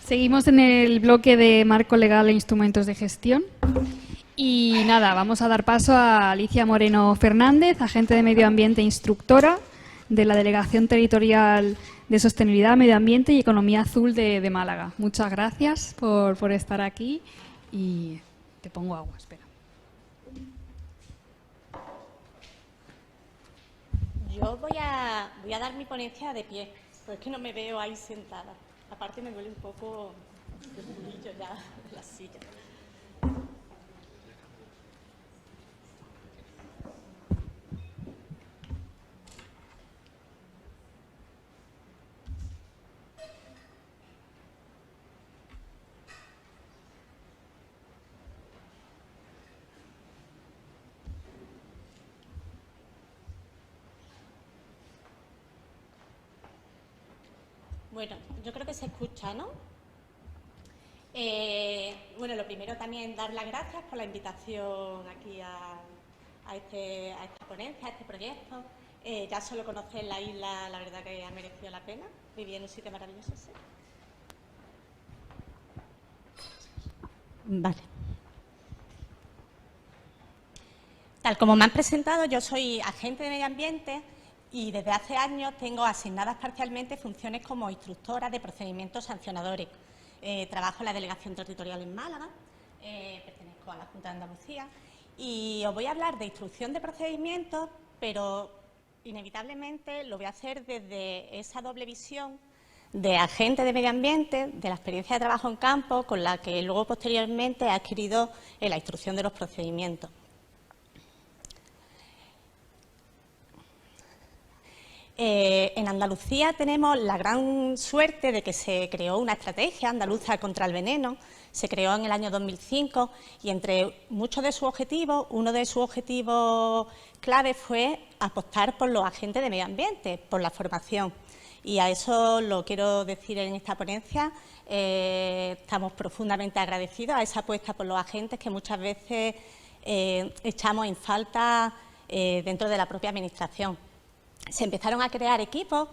Seguimos en el bloque de marco legal e instrumentos de gestión. Y nada, vamos a dar paso a Alicia Moreno Fernández, agente de medio ambiente e instructora de la Delegación Territorial de Sostenibilidad, Medio Ambiente y Economía Azul de Málaga. Muchas gracias por estar aquí y te pongo agua, espera. Yo voy a dar mi ponencia de pie, porque es que no me veo ahí sentada. Aparte me duele un poco el culillo ya de la silla. Bueno, yo creo que se escucha, ¿no? Bueno, lo primero también dar las gracias por la invitación aquí a esta ponencia, a este proyecto. Ya solo conocer la isla, la verdad que ha merecido la pena. Vivir en un sitio maravilloso, sí. Vale. Tal como me han presentado, yo soy agente de medio ambiente y desde hace años tengo asignadas parcialmente funciones como instructora de procedimientos sancionadores. Trabajo en la Delegación Territorial en Málaga, pertenezco a la Junta de Andalucía y os voy a hablar de instrucción de procedimientos, pero inevitablemente lo voy a hacer desde esa doble visión de agente de medio ambiente, de la experiencia de trabajo en campo, con la que luego posteriormente he adquirido en la instrucción de los procedimientos. En Andalucía tenemos la gran suerte de que se creó una estrategia andaluza contra el veneno. Se creó en el año 2005 y entre muchos de sus objetivos, uno de sus objetivos clave fue apostar por los agentes de medio ambiente, por la formación. Y a eso lo quiero decir en esta ponencia. Estamos profundamente agradecidos a esa apuesta por los agentes que muchas veces echamos en falta dentro de la propia Administración. Se empezaron a crear equipos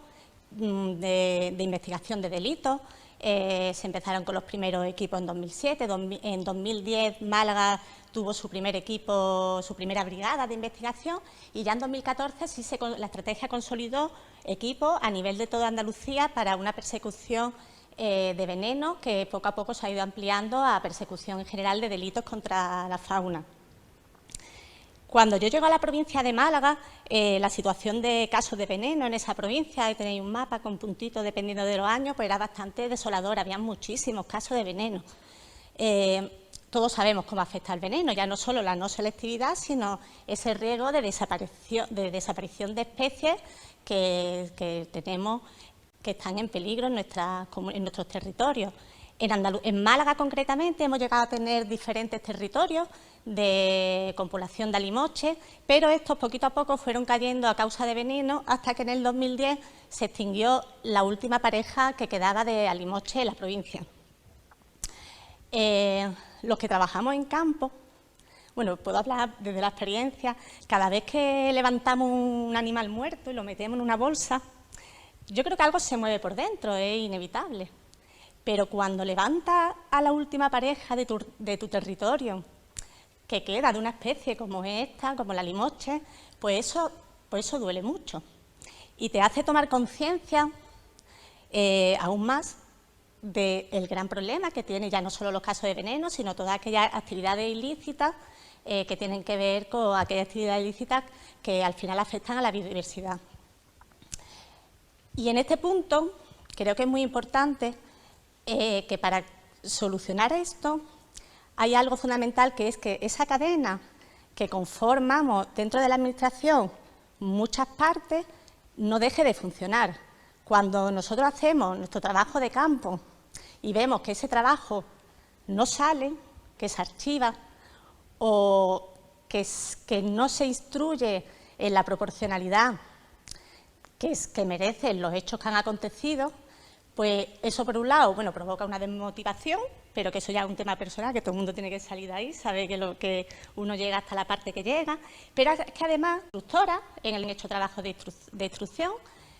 de investigación de delitos, se empezaron con los primeros equipos en 2007, en 2010 Málaga tuvo su primer equipo, su primera brigada de investigación y ya en 2014 sí la estrategia consolidó equipos a nivel de toda Andalucía para una persecución de veneno que poco a poco se ha ido ampliando a persecución en general de delitos contra la fauna. Cuando yo llego a la provincia de Málaga, la situación de casos de veneno en esa provincia, ahí tenéis un mapa con puntitos dependiendo de los años, pues era bastante desoladora, había muchísimos casos de veneno. Todos sabemos cómo afecta el veneno, ya no solo la no selectividad, sino ese riesgo de desaparición de especies que tenemos, que están en peligro en nuestros territorios. En Málaga, concretamente, hemos llegado a tener diferentes territorios con población de alimoche, pero estos poquito a poco fueron cayendo a causa de veneno hasta que en el 2010 se extinguió la última pareja que quedaba de alimoche en la provincia. Los que trabajamos en campo, bueno, puedo hablar desde la experiencia, cada vez que levantamos un animal muerto y lo metemos en una bolsa, yo creo que algo se mueve por dentro, es inevitable. Pero cuando levantas a la última pareja de tu territorio, que queda de una especie como esta, como la limoche, pues eso duele mucho. Y te hace tomar conciencia aún más del gran problema que tiene ya no solo los casos de veneno, sino todas aquellas actividades ilícitas que tienen que ver con aquellas actividades ilícitas que al final afectan a la biodiversidad. Y en este punto creo que es muy importante que para solucionar esto hay algo fundamental, que es que esa cadena que conformamos dentro de la Administración muchas partes no deje de funcionar. Cuando nosotros hacemos nuestro trabajo de campo y vemos que ese trabajo no sale, que se archiva o que no se instruye en la proporcionalidad que merecen los hechos que han acontecido, pues eso por un lado, bueno, provoca una desmotivación, pero que eso ya es un tema personal, que todo el mundo tiene que salir de ahí, sabe que uno llega hasta la parte que llega, pero es que además, instructora, en el hecho trabajo de instrucción,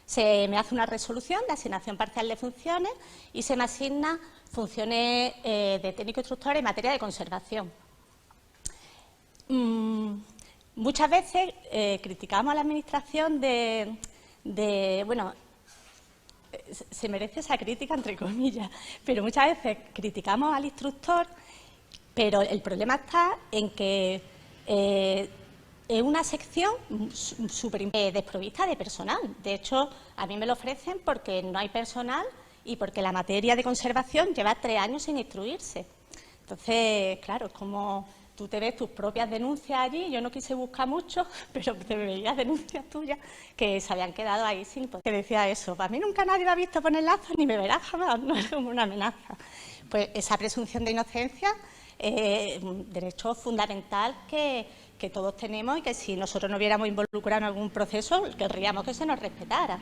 Se me hace una resolución de asignación parcial de funciones y se me asigna funciones de técnico instructor en materia de conservación. Muchas veces criticamos a la Administración bueno, se merece esa crítica entre comillas, pero muchas veces criticamos al instructor, pero el problema está en que es una sección súper desprovista de personal. De hecho, a mí me lo ofrecen porque no hay personal y porque la materia de conservación lleva 3 años sin instruirse. Entonces, claro, es como tú te ves tus propias denuncias allí. Yo no quise buscar mucho, pero te veías denuncias tuyas que se habían quedado ahí sin poder. Que decía eso, para mí nunca nadie me ha visto poner lazos ni me verá jamás, no es como una amenaza. Pues esa presunción de inocencia es un derecho fundamental que todos tenemos y que si nosotros no hubiéramos involucrado en algún proceso, querríamos que se nos respetara.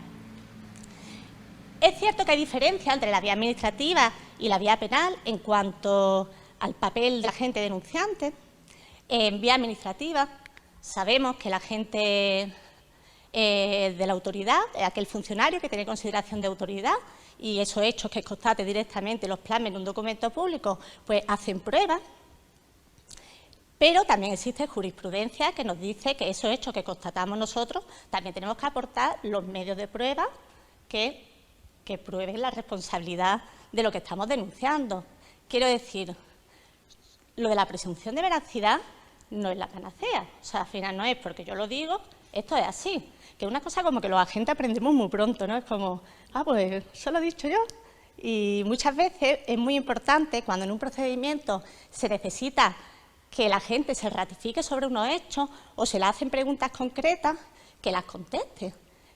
Es cierto que hay diferencia entre la vía administrativa y la vía penal en cuanto al papel de la agente denunciante. En vía administrativa sabemos que el agente de la autoridad es aquel funcionario que tiene consideración de autoridad y esos hechos que constate directamente los plasmen en un documento público, pues hacen pruebas. Pero también existe jurisprudencia que nos dice que esos hechos que constatamos nosotros también tenemos que aportar los medios de prueba que prueben la responsabilidad de lo que estamos denunciando. Quiero decir, lo de la presunción de veracidad no es la panacea. O sea, al final no es porque yo lo digo, esto es así. Que es una cosa como que los agentes aprendemos muy pronto, ¿no? Es como, pues eso lo he dicho yo. Y muchas veces es muy importante cuando en un procedimiento se necesita que la gente se ratifique sobre unos hechos o se le hacen preguntas concretas, que las conteste.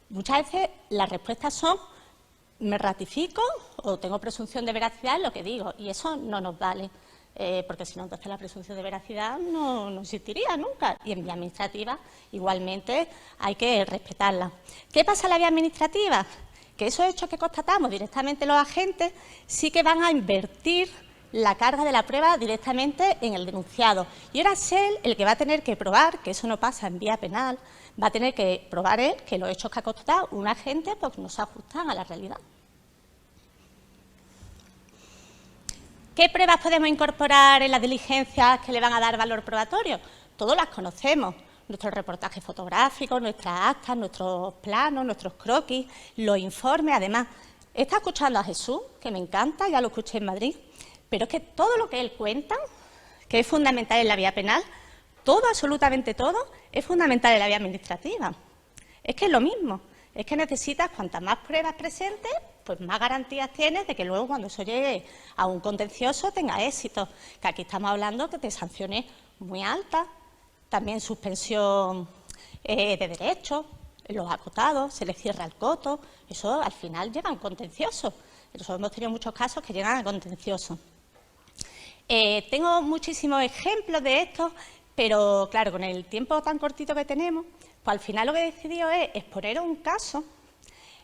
Muchas veces las respuestas son me ratifico o tengo presunción de veracidad en lo que digo y eso no nos vale, porque si no entonces la presunción de veracidad no existiría nunca y en vía administrativa igualmente hay que respetarla. ¿Qué pasa en la vía administrativa? Que esos hechos que constatamos directamente los agentes sí que van a invertir la carga de la prueba directamente en el denunciado. Y ahora es él el que va a tener que probar, que eso no pasa en vía penal, va a tener que probar él que los hechos que ha constatado un agente pues, no se ajustan a la realidad. ¿Qué pruebas podemos incorporar en las diligencias que le van a dar valor probatorio? Todas las conocemos. Nuestros reportajes fotográficos, nuestras actas, nuestros planos, nuestros croquis, los informes. Además, he estado escuchando a Jesús, que me encanta, ya lo escuché en Madrid, pero es que todo lo que él cuenta, que es fundamental en la vía penal, todo, absolutamente todo, es fundamental en la vía administrativa. Es que es lo mismo, es que necesitas cuantas más pruebas presentes, pues más garantías tienes de que luego cuando eso llegue a un contencioso tenga éxito. Que aquí estamos hablando de sanciones muy altas, también suspensión de derechos, los acotados, se les cierra el coto, eso al final lleva a un contencioso. Nosotros hemos tenido muchos casos que llegan a contencioso. Tengo muchísimos ejemplos de esto, pero claro, con el tiempo tan cortito que tenemos, pues al final lo que he decidido es exponer un caso,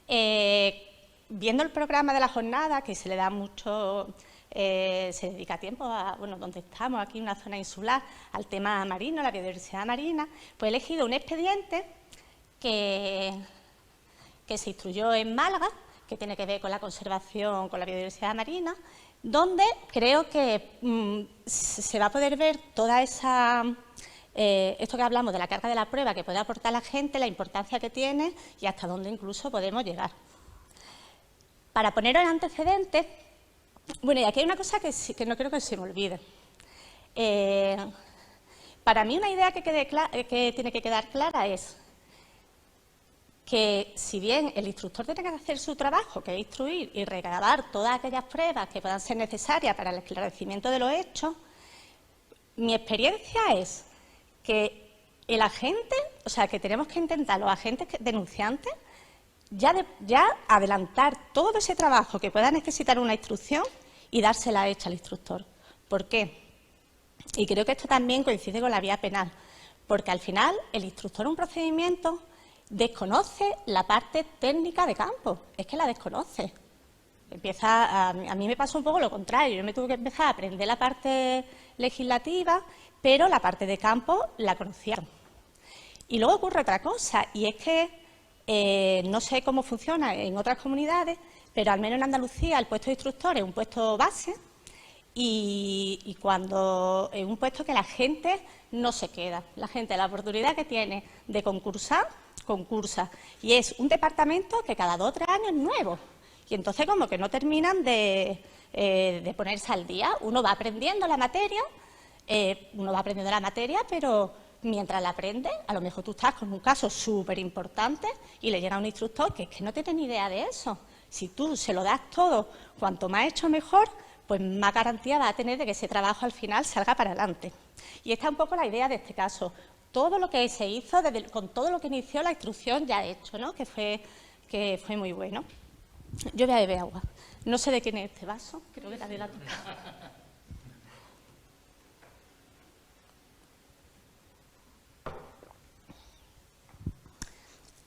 viendo el programa de la jornada, que se le da mucho, se dedica tiempo a, bueno, donde estamos, aquí en una zona insular, al tema marino, la biodiversidad marina, pues he elegido un expediente que se instruyó en Málaga, que tiene que ver con la conservación, con la biodiversidad marina, donde creo que se va a poder ver toda esa, esto que hablamos de la carga de la prueba que puede aportar la gente, la importancia que tiene y hasta dónde incluso podemos llegar. Para poneros en antecedentes, bueno, y aquí hay una cosa que no creo que se me olvide. Para mí una idea que tiene que quedar clara es que si bien el instructor tiene que hacer su trabajo, que es instruir y recabar todas aquellas pruebas que puedan ser necesarias para el esclarecimiento de los hechos, mi experiencia es que el agente, o sea, que tenemos que intentar los agentes denunciantes ya adelantar todo ese trabajo que pueda necesitar una instrucción y dársela hecha al instructor. ¿Por qué? Y creo que esto también coincide con la vía penal, porque al final el instructor en un procedimiento desconoce la parte técnica de campo, es que la desconoce. A mí me pasó un poco lo contrario, yo me tuve que empezar a aprender la parte legislativa, pero la parte de campo la conocía. Y luego ocurre otra cosa, y es que No sé cómo funciona en otras comunidades, pero al menos en Andalucía el puesto de instructor es un puesto base y cuando es un puesto que la gente no se queda. La gente, la oportunidad que tiene de concursar, concursa. Y es un departamento que cada 2 o 3 años es nuevo. Y entonces como que no terminan de ponerse al día. Uno va aprendiendo la materia, pero mientras la aprende, a lo mejor tú estás con un caso súper importante y le llega a un instructor que es que no tiene ni idea de eso. Si tú se lo das todo, cuanto más hecho mejor, pues más garantía va a tener de que ese trabajo al final salga para adelante. Y esta es un poco la idea de este caso. Todo lo que se hizo, con todo lo que inició la instrucción ya hecho, ¿no? que fue muy bueno. Yo voy a beber agua. No sé de quién es este vaso, creo que también la toca.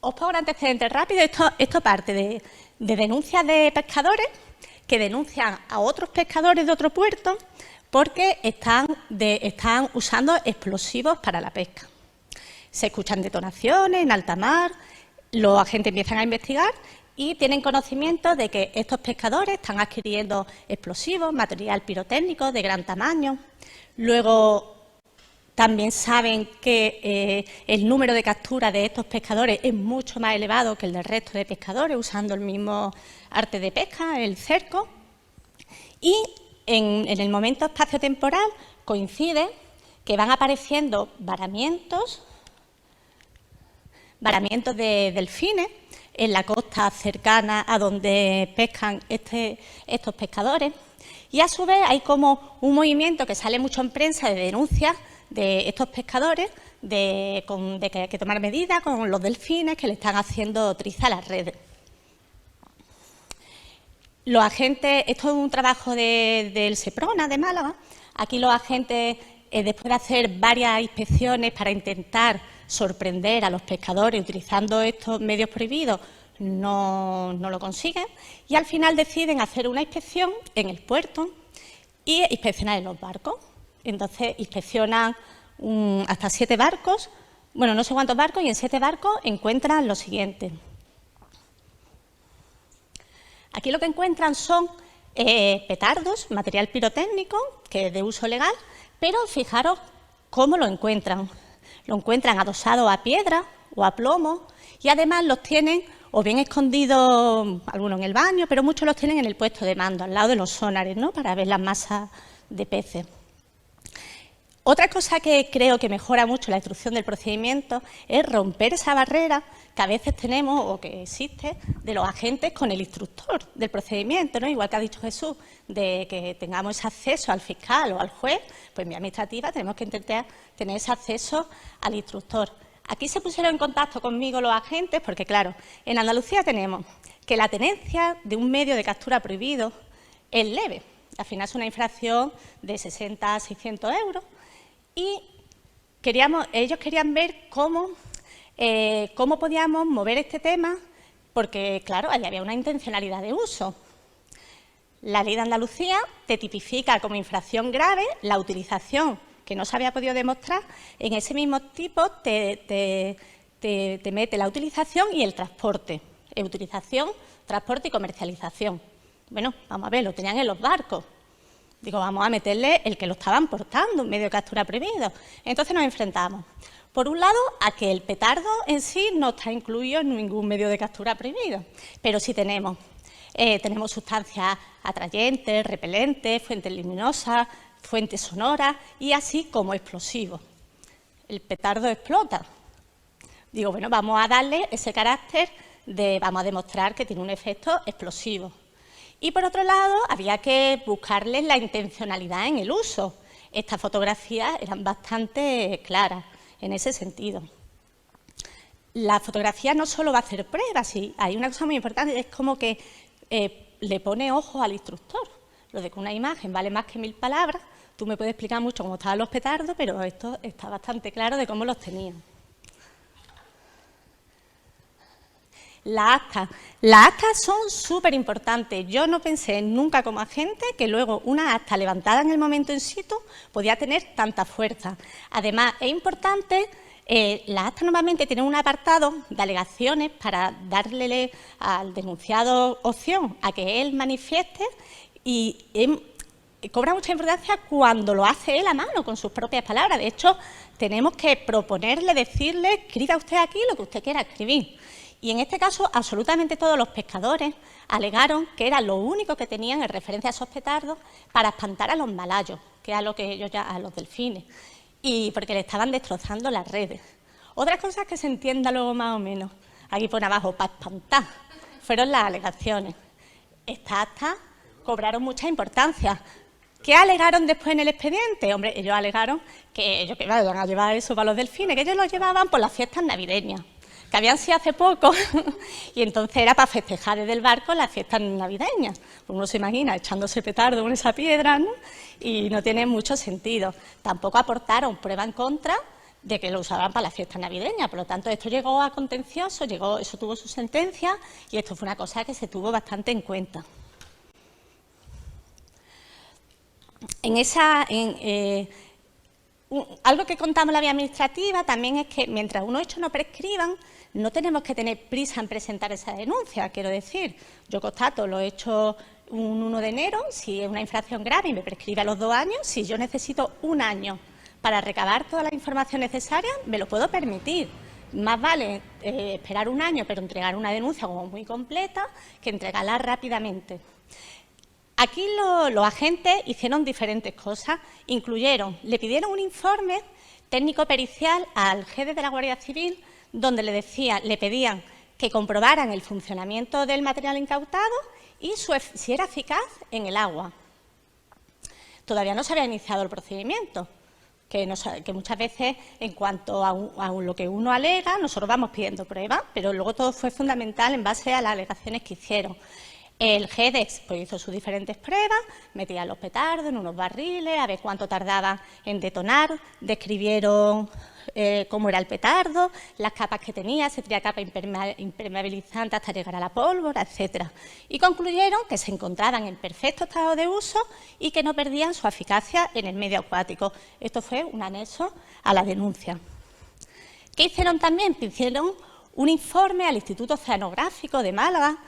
Os pongo un antecedente rápido. Esto parte de denuncias de pescadores que denuncian a otros pescadores de otro puerto porque están usando explosivos para la pesca. Se escuchan detonaciones en alta mar, los agentes empiezan a investigar y tienen conocimiento de que estos pescadores están adquiriendo explosivos, material pirotécnico de gran tamaño. Luego también saben que el número de capturas de estos pescadores es mucho más elevado que el del resto de pescadores, usando el mismo arte de pesca, el cerco. Y en el momento espacio-temporal coincide que van apareciendo varamientos de delfines en la costa cercana a donde pescan estos pescadores. Y a su vez hay como un movimiento que sale mucho en prensa de denuncias de estos pescadores de que hay que tomar medidas con los delfines que le están haciendo trizas a las redes. Los agentes, esto es un trabajo del Seprona de Málaga. Aquí los agentes, después de hacer varias inspecciones para intentar sorprender a los pescadores utilizando estos medios prohibidos, no lo consiguen y al final deciden hacer una inspección en el puerto y inspeccionar en los barcos. Entonces inspeccionan hasta 7 barcos, bueno, no sé cuántos barcos, y en 7 barcos encuentran lo siguiente. Aquí lo que encuentran son petardos, material pirotécnico, que es de uso legal, pero fijaros cómo lo encuentran. Lo encuentran adosados a piedra o a plomo y además los tienen o bien escondidos, algunos en el baño, pero muchos los tienen en el puesto de mando, al lado de los sonares, ¿no?, para ver las masas de peces. Otra cosa que creo que mejora mucho la instrucción del procedimiento es romper esa barrera que a veces tenemos o que existe de los agentes con el instructor del procedimiento, ¿no? Igual que ha dicho Jesús, de que tengamos ese acceso al fiscal o al juez, pues en vía administrativa tenemos que intentar tener ese acceso al instructor. Aquí se pusieron en contacto conmigo los agentes porque, claro, en Andalucía tenemos que la tenencia de un medio de captura prohibido es leve. Al final es una infracción de 60 a 600 euros. Y ellos querían ver cómo podíamos mover este tema, porque, claro, ahí había una intencionalidad de uso. La Ley de Andalucía te tipifica como infracción grave la utilización, que no se había podido demostrar. En ese mismo tipo te mete la utilización y el transporte. Utilización, transporte y comercialización. Bueno, vamos a ver, lo tenían en los barcos. Digo, vamos a meterle el que lo estaban portando, un medio de captura prohibido. Entonces nos enfrentamos, por un lado, a que el petardo en sí no está incluido en ningún medio de captura prohibido, pero sí tenemos sustancias atrayentes, repelentes, fuentes luminosas, fuentes sonoras y así como explosivos. El petardo explota. Digo, bueno, vamos a darle ese carácter vamos a demostrar que tiene un efecto explosivo. Y, por otro lado, había que buscarles la intencionalidad en el uso. Estas fotografías eran bastante claras en ese sentido. La fotografía no solo va a hacer pruebas, sí, hay una cosa muy importante, es como que le pone ojo al instructor. Lo de que una imagen vale más que 1000 palabras, tú me puedes explicar mucho cómo estaban los petardos, pero esto está bastante claro de cómo los tenían. Las actas son súper importantes. Yo no pensé nunca como agente que luego una acta levantada en el momento in situ podía tener tanta fuerza. Además, es importante Las actas normalmente tienen un apartado de alegaciones para darle al denunciado opción a que él manifieste y cobra mucha importancia cuando lo hace él a mano, con sus propias palabras. De hecho, tenemos que proponerle, decirle, escriba usted aquí lo que usted quiera escribir. Y en este caso, absolutamente todos los pescadores alegaron que era lo único que tenían en referencia a esos petardos para espantar a los malayos, que es a lo que ellos llaman a los delfines, y porque le estaban destrozando las redes. Otra cosa que se entienda luego más o menos, aquí por abajo, para espantar, fueron las alegaciones. Estas actas cobraron mucha importancia. ¿Qué alegaron después en el expediente? Hombre, ellos alegaron que ellos que iban a llevar eso para los delfines, que ellos lo llevaban por las fiestas navideñas, que habían sido hace poco, y entonces era para festejar desde el barco las fiestas navideñas. Uno se imagina echándose petardo con esa piedra, ¿no? Y no tiene mucho sentido. Tampoco aportaron prueba en contra de que lo usaban para las fiestas navideñas. Por lo tanto, esto llegó a contencioso, eso tuvo su sentencia, y esto fue una cosa que se tuvo bastante en cuenta. Algo que contamos en la vía administrativa también es que mientras unos hechos no prescriban, no tenemos que tener prisa en presentar esa denuncia. Quiero decir, yo constato los hechos un 1 de enero, si es una infracción grave y me prescribe a los 2 años, si yo necesito 1 año para recabar toda la información necesaria, me lo puedo permitir. Más vale esperar 1 año, pero entregar una denuncia como muy completa, que entregarla rápidamente. Aquí los agentes hicieron diferentes cosas, le pidieron un informe técnico-pericial al jefe de la Guardia Civil, donde le pedían que comprobaran el funcionamiento del material incautado y si era eficaz en el agua. Todavía no se había iniciado el procedimiento, que muchas veces, en cuanto a lo que uno alega, nosotros vamos pidiendo pruebas, pero luego todo fue fundamental en base a las alegaciones que hicieron. El GEDEX pues, hizo sus diferentes pruebas, metía los petardos en unos barriles, a ver cuánto tardaba en detonar, describieron cómo era el petardo, las capas que tenía, se tenía capa impermeabilizante hasta llegar a la pólvora, etcétera. Y concluyeron que se encontraban en perfecto estado de uso y que no perdían su eficacia en el medio acuático. Esto fue un anexo a la denuncia. ¿Qué hicieron también? Hicieron un informe al Instituto Oceanográfico de Málaga,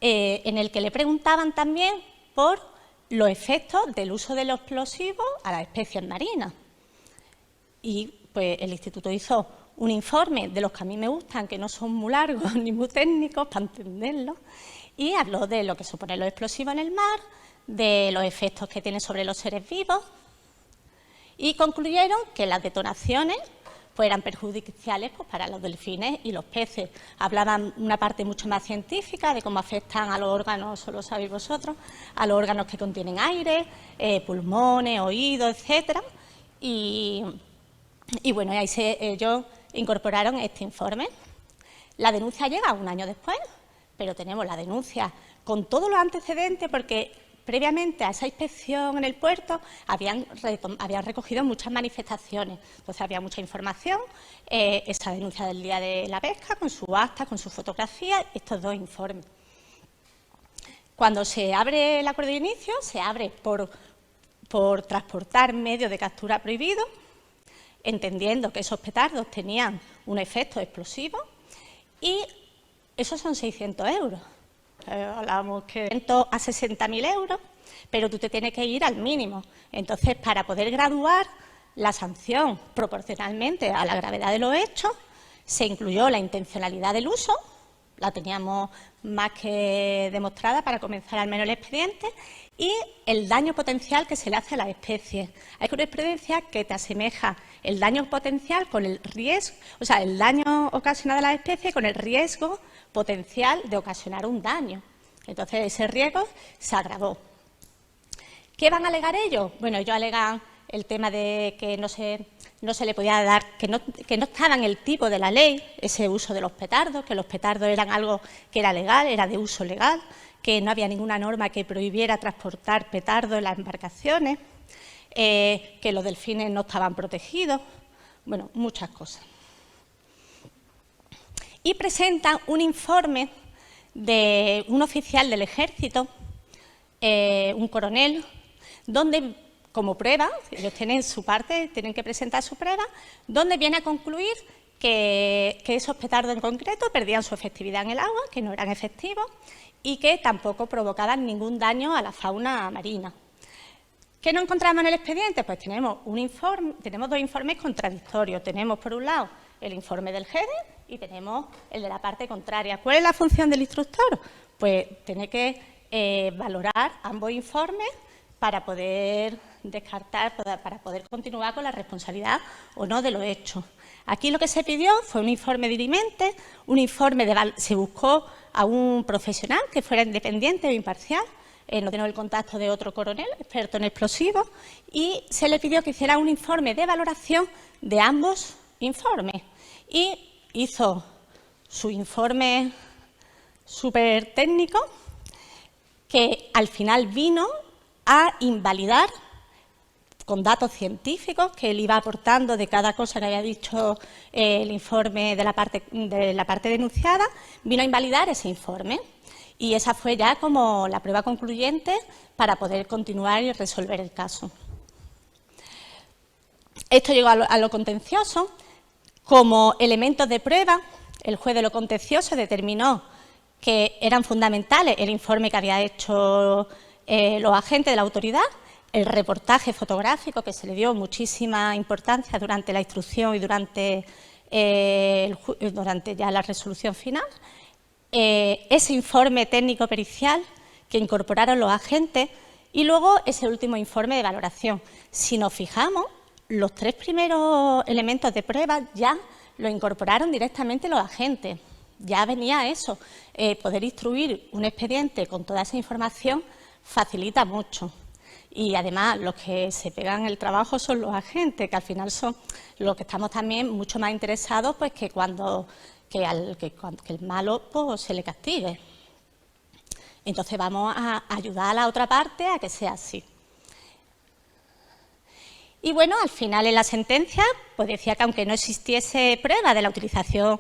en el que le preguntaban también por los efectos del uso de los explosivos a las especies marinas. Y pues el instituto hizo un informe de los que a mí me gustan, que no son muy largos ni muy técnicos para entenderlo, y habló de lo que suponen los explosivos en el mar, de los efectos que tienen sobre los seres vivos, y concluyeron que las detonaciones pues eran perjudiciales pues, para los delfines y los peces. Hablaban una parte mucho más científica de cómo afectan a los órganos, eso lo sabéis vosotros, a los órganos que contienen aire, pulmones, oídos, etcétera. Y bueno, ahí ellos incorporaron este informe. La denuncia llega 1 año después, pero tenemos la denuncia con todos los antecedentes porque previamente a esa inspección en el puerto habían recogido muchas manifestaciones, entonces había mucha información, esa denuncia del día de la pesca, con su acta, con su fotografía, estos 2 informes. Cuando se abre el acuerdo de inicio, se abre por transportar medios de captura prohibidos, entendiendo que esos petardos tenían un efecto explosivo, y esos son 600 euros. Hablábamos que a 60.000 euros, pero tú te tienes que ir al mínimo. Entonces, para poder graduar la sanción proporcionalmente a la gravedad de los hechos, se incluyó la intencionalidad del uso, la teníamos más que demostrada para comenzar al menos el expediente, y el daño potencial que se le hace a las especies. Hay jurisprudencia que te asemeja el daño potencial con el riesgo, o sea, el daño ocasionado a las especies con el riesgo potencial de ocasionar un daño. Entonces, ese riesgo se agravó. ¿Qué van a alegar ellos? Bueno, ellos alegan el tema de que no se le podía dar, que no estaba en el tipo de la ley ese uso de los petardos, que los petardos eran algo que era legal, era de uso legal, que no había ninguna norma que prohibiera transportar petardos en las embarcaciones, que los delfines no estaban protegidos, bueno, muchas cosas. Y presentan un informe de un oficial del Ejército, un coronel, donde como prueba, ellos tienen su parte, tienen que presentar su prueba, donde viene a concluir que esos petardos en concreto perdían su efectividad en el agua, que no eran efectivos y que tampoco provocaban ningún daño a la fauna marina. ¿Qué no encontramos en el expediente? Pues tenemos dos informes contradictorios. Tenemos, por un lado, el informe del GEDE y tenemos el de la parte contraria. ¿Cuál es la función del instructor? Pues tiene que valorar ambos informes para poder descartar, para poder continuar con la responsabilidad o no de los hechos. Aquí lo que se pidió fue un informe dirimente, se buscó a un profesional que fuera independiente o imparcial, no tenemos el contacto de otro coronel, experto en explosivos, y se le pidió que hiciera un informe de valoración de ambos informes. Y hizo su informe súper técnico, que al final vino a invalidar con datos científicos que él iba aportando de cada cosa que había dicho el informe de la parte denunciada, vino a invalidar ese informe. Y esa fue ya como la prueba concluyente para poder continuar y resolver el caso. Esto llegó a lo contencioso. Como elementos de prueba, el juez de lo contencioso determinó que eran fundamentales el informe que había hecho los agentes de la autoridad, el reportaje fotográfico, que se le dio muchísima importancia durante la instrucción y durante ya la resolución final, ese informe técnico pericial que incorporaron los agentes y luego ese último informe de valoración. Si nos fijamos, los tres primeros elementos de prueba ya lo incorporaron directamente los agentes. Ya venía eso. Poder instruir un expediente con toda esa información facilita mucho. Y además los que se pegan el trabajo son los agentes, que al final son los que estamos también mucho más interesados pues que el malo pues, se le castigue. Entonces vamos a ayudar a la otra parte a que sea así. Y bueno, al final en la sentencia pues decía que aunque no existiese prueba de la utilización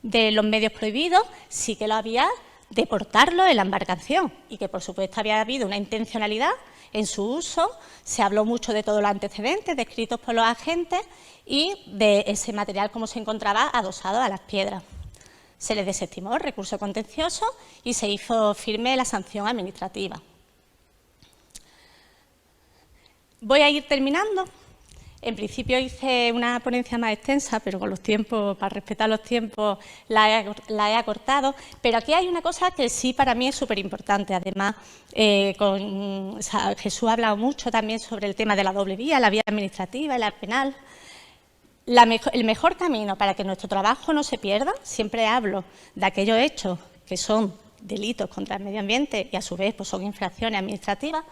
de los medios prohibidos, sí que lo había de portarlo en la embarcación y que por supuesto había habido una intencionalidad en su uso. Se habló mucho de todos los antecedentes descritos por los agentes y de ese material cómo se encontraba adosado a las piedras. Se les desestimó el recurso contencioso y se hizo firme la sanción administrativa. Voy a ir terminando. En principio hice una ponencia más extensa, pero con los tiempos, para respetar los tiempos, la he acortado. Pero aquí hay una cosa que sí para mí es súper importante. Además, Jesús ha hablado mucho también sobre el tema de la doble vía, la vía administrativa y la penal. El mejor camino para que nuestro trabajo no se pierda, siempre hablo de aquellos hechos que son delitos contra el medio ambiente y a su vez pues, son infracciones administrativas,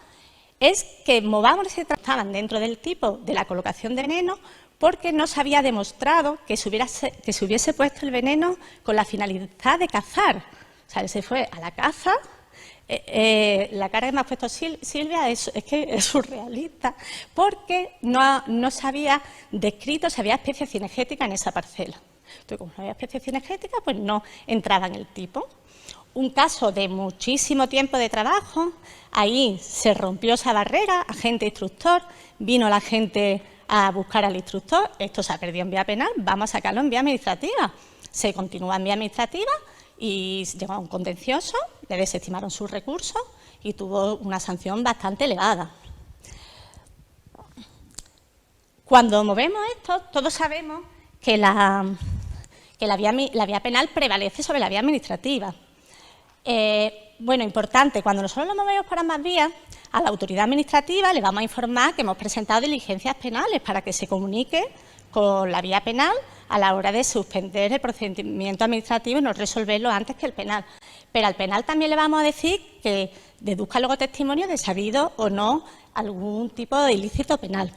es que movamos ese estaban dentro del tipo de la colocación de veneno porque no se había demostrado que se hubiese puesto el veneno con la finalidad de cazar. O sea, él se fue a la caza. La cara que me ha puesto Silvia es que es surrealista, porque no se había descrito si había especie cinegética en esa parcela. Entonces, como no había especie cinegética, pues no entraba en el tipo. Un caso de muchísimo tiempo de trabajo, ahí se rompió esa barrera, agente instructor, vino la gente a buscar al instructor, esto se ha perdido en vía penal, vamos a sacarlo en vía administrativa. Se continúa en vía administrativa y llegó a un contencioso, le desestimaron sus recursos y tuvo una sanción bastante elevada. Cuando movemos esto, todos sabemos que la vía penal prevalece sobre la vía administrativa. Bueno, importante, cuando nosotros lo movemos por ambas vías, a la autoridad administrativa le vamos a informar que hemos presentado diligencias penales para que se comunique con la vía penal a la hora de suspender el procedimiento administrativo y no resolverlo antes que el penal. Pero al penal también le vamos a decir que deduzca luego testimonio de si ha habido o no algún tipo de ilícito penal.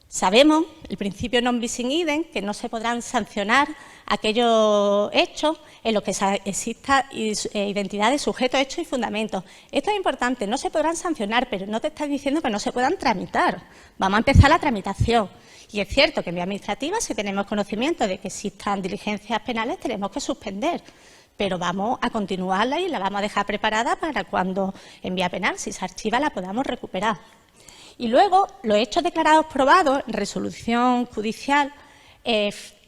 Sabemos, el principio non bis in idem, que no se podrán sancionar aquellos hechos en los que exista identidad de sujeto, hecho y fundamento. Esto es importante, no se podrán sancionar, pero no te estás diciendo que no se puedan tramitar. Vamos a empezar la tramitación. Y es cierto que en vía administrativa, si tenemos conocimiento de que existan diligencias penales, tenemos que suspender. Pero vamos a continuarla y la vamos a dejar preparada para cuando en vía penal, si se archiva, la podamos recuperar. Y luego, los hechos declarados probados en resolución judicial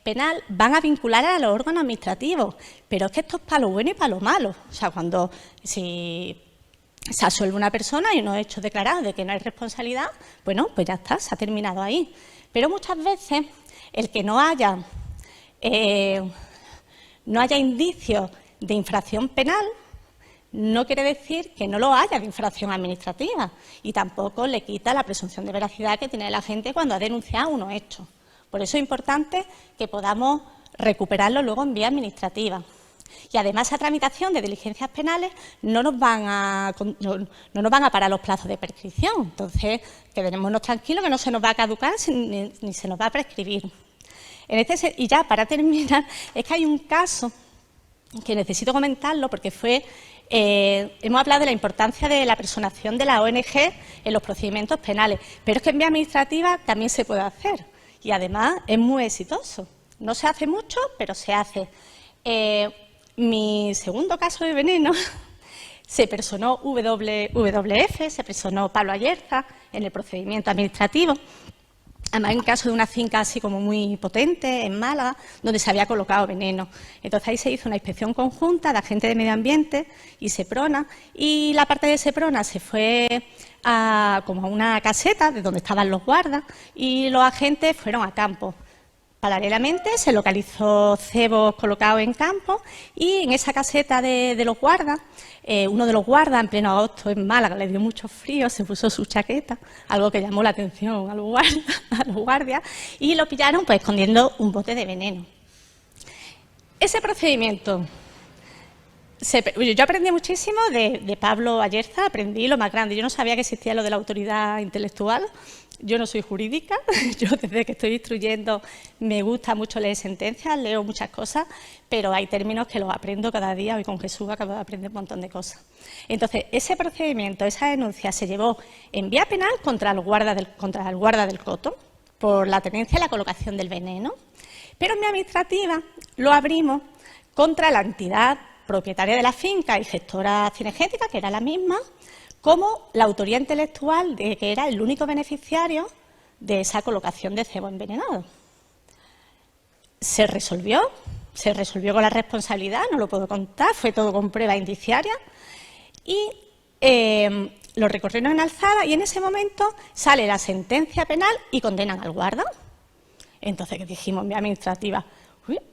penal van a vincular a los órganos administrativos. Pero es que esto es para lo bueno y para lo malo. O sea, si se absuelve una persona y unos hechos declarados de que no hay responsabilidad, bueno, pues ya está, se ha terminado ahí. Pero muchas veces el que no haya indicios de infracción penal no quiere decir que no lo haya de infracción administrativa y tampoco le quita la presunción de veracidad que tiene la gente cuando ha denunciado unos hechos. Por eso es importante que podamos recuperarlo luego en vía administrativa. Y además, esa tramitación de diligencias penales no nos van a parar los plazos de prescripción. Entonces, quedémonos tranquilos que no se nos va a caducar ni se nos va a prescribir. Y ya, para terminar, es que hay un caso que necesito comentarlo porque hemos hablado de la importancia de la personación de la ONG en los procedimientos penales, pero es que en vía administrativa también se puede hacer y además es muy exitoso. No se hace mucho, pero se hace. Mi segundo caso de veneno se personó WWF, se personó Pablo Ayerza en el procedimiento administrativo. Además, en caso de una finca así como muy potente, en Málaga, donde se había colocado veneno. Entonces, ahí se hizo una inspección conjunta de agentes de medio ambiente y Seprona, y la parte de Seprona se fue como a una caseta de donde estaban los guardas y los agentes fueron a campo. Paralelamente, se localizó cebos colocados en campo y en esa caseta de los guardas, uno de los guardas, en pleno agosto en Málaga, le dio mucho frío, se puso su chaqueta, algo que llamó la atención a los guardias, y lo pillaron pues escondiendo un bote de veneno. Ese procedimiento, yo aprendí muchísimo de Pablo Ayerza, aprendí lo más grande. Yo no sabía que existía lo de la autoridad intelectual. Yo no soy jurídica, yo desde que estoy instruyendo me gusta mucho leer sentencias, leo muchas cosas, pero hay términos que los aprendo cada día. Hoy con Jesús acabo de aprender un montón de cosas. Entonces, ese procedimiento, esa denuncia se llevó en vía penal contra el guarda del coto por la tenencia y la colocación del veneno, pero en vía administrativa lo abrimos contra la entidad propietaria de la finca y gestora cinegética, que era la misma, como la autoría intelectual de que era el único beneficiario de esa colocación de cebo envenenado. Se resolvió con la responsabilidad, no lo puedo contar, fue todo con prueba indiciaria y lo recorrieron en alzada y en ese momento sale la sentencia penal y condenan al guarda. Entonces, ¿qué dijimos en vía administrativa?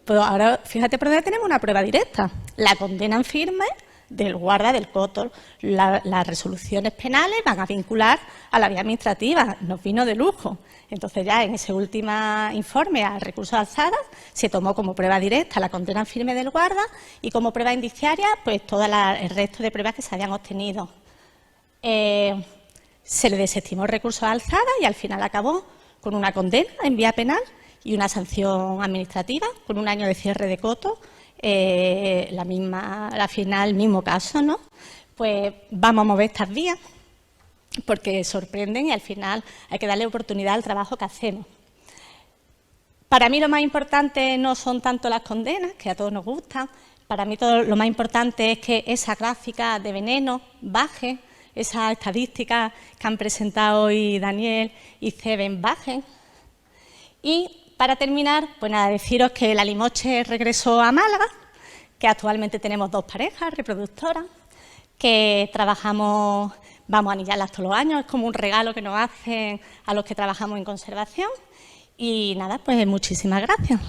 Pues ahora, fíjate por dónde tenemos una prueba directa. La condena en firme del guarda del coto. Las resoluciones penales van a vincular a la vía administrativa. Nos vino de lujo. Entonces, ya en ese último informe al recurso de alzada se tomó como prueba directa la condena en firme del guarda y como prueba indiciaria pues todo el resto de pruebas que se habían obtenido. Se le desestimó el recurso de alzada y al final acabó con una condena en vía penal y una sanción administrativa con un año de cierre de coto. La final, el mismo caso, ¿no? Pues vamos a mover estas vías porque sorprenden y al final hay que darle oportunidad al trabajo que hacemos. Para mí lo más importante no son tanto las condenas, que a todos nos gustan. Para mí lo más importante es que esa gráfica de veneno baje, esas estadísticas que han presentado hoy Daniel y Ceben bajen. Y para terminar, pues nada, deciros que la Limoche regresó a Málaga, que actualmente tenemos 2 parejas reproductoras, que trabajamos, vamos a anillarlas todos los años, es como un regalo que nos hacen a los que trabajamos en conservación. Y nada, pues muchísimas gracias.